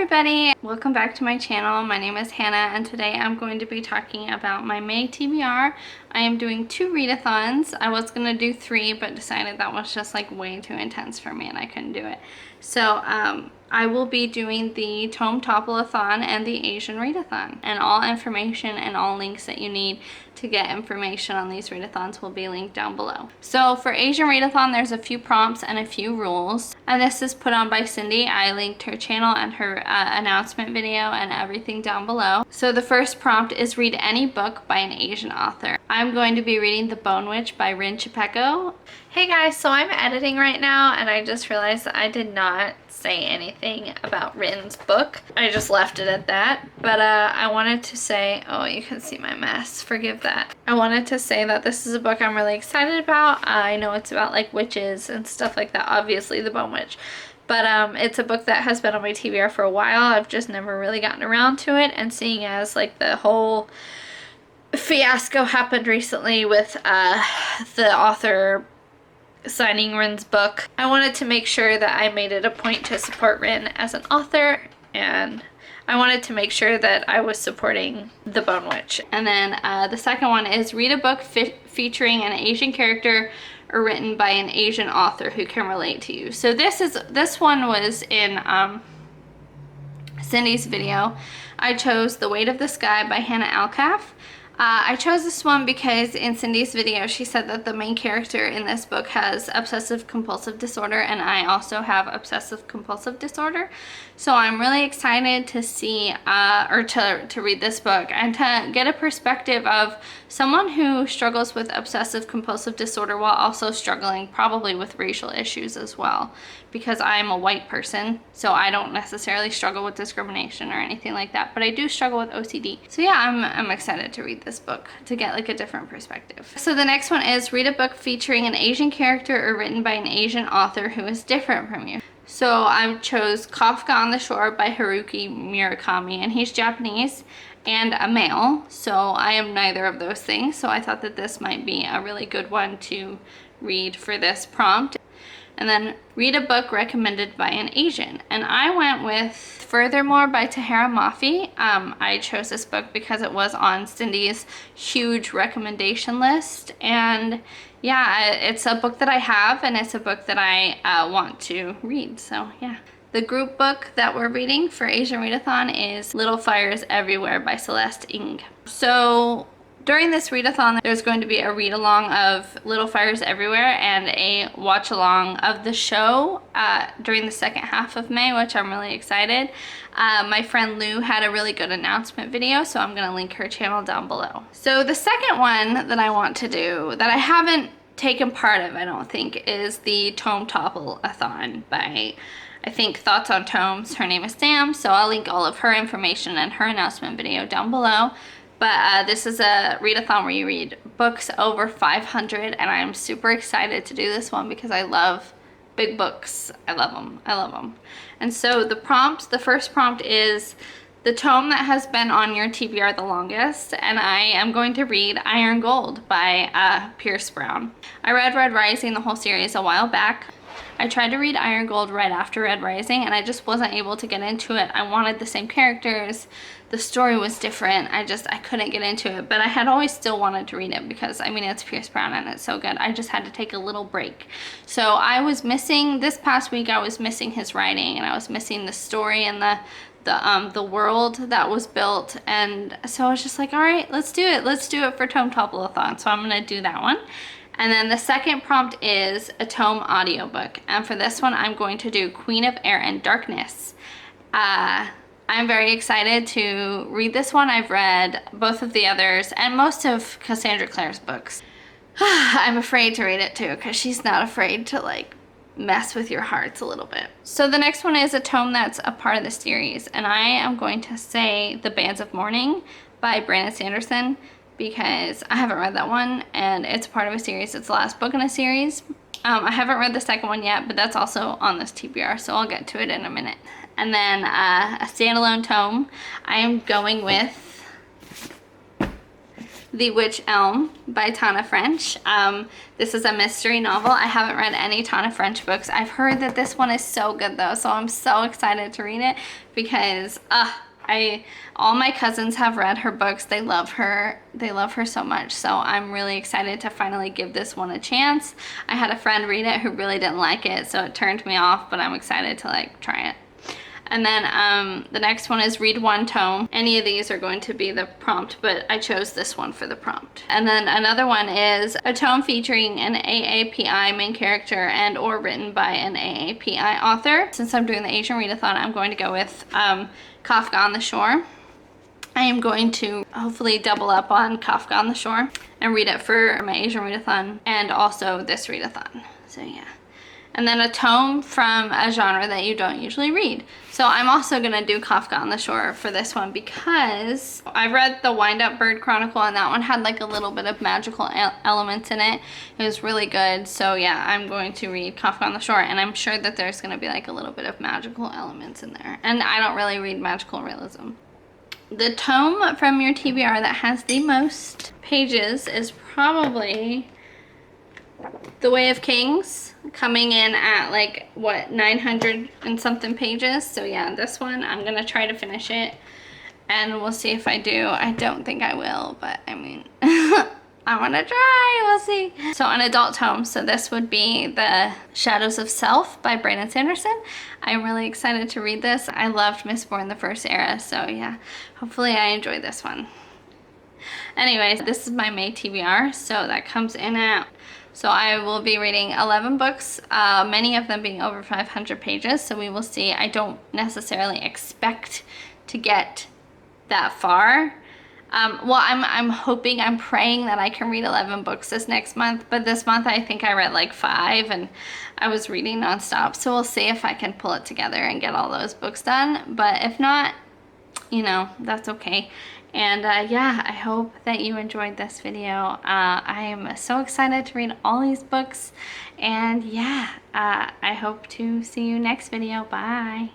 everybody, welcome back to my channel. My name is Hannah and today I'm going to be talking about my May TBR. I am doing 2 readathons. I was going to do 3 but decided that was just like way too intense for me and I couldn't do it. So I will be doing the Tome Topple-a-thon and the Asian Readathon, and all information and all links that you need to get information on these readathons will be linked down below. So for Asian Readathon, there's a few prompts and a few rules, and this is put on by Cindy. I linked her channel and her announcement video and everything down below. So the first prompt is read any book by an Asian author. I'm going to be reading The Bone Witch by Rin Chupeco. Hey guys, so I'm editing right now and I just realized that I did not say anything about Rin's book. I just left it at that. But I wanted to say, oh, you can see my mess, forgive that. I wanted to say that this is a book I'm really excited about. I know it's about like witches and stuff like that, obviously The Bone Witch. But it's a book that has been on my TBR for a while. I've just never really gotten around to it, and seeing as like the whole fiasco happened recently with the author signing Rin's book, I wanted to make sure that I made it a point to support Rin as an author, and I wanted to make sure that I was supporting The Bone Witch. And then the second one is read a book featuring an Asian character or written by an Asian author who can relate to you. So this one was in Cindy's video. I chose The Weight of the Sky by Hannah Alcaf. I chose this one because in Cindy's video she said that the main character in this book has obsessive compulsive disorder, and I also have obsessive compulsive disorder. So I'm really excited to see to read this book and to get a perspective of someone who struggles with obsessive compulsive disorder while also struggling probably with racial issues as well, because I'm a white person, so I don't necessarily struggle with discrimination or anything like that, but I do struggle with OCD. So yeah, I'm excited to read this book to get like a different perspective. So the next one is read a book featuring an Asian character or written by an Asian author who is different from you. So I chose Kafka on the Shore by Haruki Murakami, and he's Japanese and a male, so I am neither of those things, so I thought that this might be a really good one to read for this prompt. And then read a book recommended by an Asian, and I went with Furthermore by Tahera Mafi. I chose this book because it was on Cindy's huge recommendation list, and yeah, it's a book that I have and it's a book that I want to read, so yeah. The group book that we're reading for Asian Readathon is Little Fires Everywhere by Celeste Ng. So during this readathon, there's going to be a read-along of Little Fires Everywhere and a watch-along of the show during the second half of May, which I'm really excited. My friend Lou had a really good announcement video, so I'm going to link her channel down below. So the second one that I want to do, that I haven't taken part of, I don't think, is the Tome Topple-a-thon by, I think, Thoughts on Tomes. Her name is Sam, so I'll link all of her information and her announcement video down below. But this is a readathon where you read books over 500, and I'm super excited to do this one because I love big books. I love them. I love them. And so the first prompt is the tome that has been on your TBR the longest, and I am going to read Iron Gold by Pierce Brown. I read Red Rising, the whole series, a while back. I tried to read Iron Gold right after Red Rising and I just wasn't able to get into it. I wanted the same characters. The story was different. I couldn't get into it, but I had always still wanted to read it because, I mean, it's Pierce Brown and it's so good. I just had to take a little break. So I was missing, this past week I was missing his writing, and I was missing the story and the world that was built, and so I was just like, all right, let's do it. Let's do it for Tome Topple-a-thon. So I'm gonna do that one. And then the second prompt is a tome audiobook. And for this one, I'm going to do Queen of Air and Darkness. I'm very excited to read this one. I've read both of the others and most of Cassandra Clare's books. I'm afraid to read it too because she's not afraid to like mess with your hearts a little bit. So the next one is a tome that's a part of the series. And I am going to say The Bands of Mourning by Brandon Sanderson, because I haven't read that one and it's part of a series. It's the last book in a series. I haven't read the second one yet, but that's also on this TBR, so I'll get to it in a minute. And then a standalone tome, I am going with The Witch Elm by Tana French. This is a mystery novel. I haven't read any Tana French books. I've heard that this one is so good though, so I'm so excited to read it because all my cousins have read her books. They love her. They love her so much. So I'm really excited to finally give this one a chance. I had a friend read it who really didn't like it, so it turned me off, but I'm excited to like try it. And then the next one is Read One Tome. Any of these are going to be the prompt, but I chose this one for the prompt. And then another one is a tome featuring an AAPI main character and or written by an AAPI author. Since I'm doing the Asian Readathon, I'm going to go with Kafka on the Shore. I am going to hopefully double up on Kafka on the Shore and read it for my Asian Readathon and also this Readathon. So yeah. And then a tome from a genre that you don't usually read. So I'm also gonna do Kafka on the Shore for this one because I read the Wind Up Bird Chronicle and that one had like a little bit of magical elements in it. It was really good. So yeah, I'm going to read Kafka on the Shore and I'm sure that there's gonna be like a little bit of magical elements in there. And I don't really read magical realism. The tome from your TBR that has the most pages is probably The Way of Kings, coming in at like what, 900 and something pages. So yeah, this one I'm gonna try to finish it and we'll see if I do. I don't think I will, but I mean I'm gonna try, we'll see. So an adult tome, so this would be The Shadows of Self by Brandon Sanderson. I'm really excited to read this. I loved Mistborn the first era, so yeah, hopefully I enjoy this one. Anyways, this is my May TBR, so that comes in at, so I will be reading 11 books, many of them being over 500 pages, so we will see. I don't necessarily expect to get that far. Well, I'm hoping, I'm praying that I can read 11 books this next month, but this month I think I read like 5 and I was reading nonstop, so we'll see if I can pull it together and get all those books done, but if not, you know, that's okay. And yeah, I hope that you enjoyed this video. I am so excited to read all these books, and yeah, I hope to see you next video. Bye.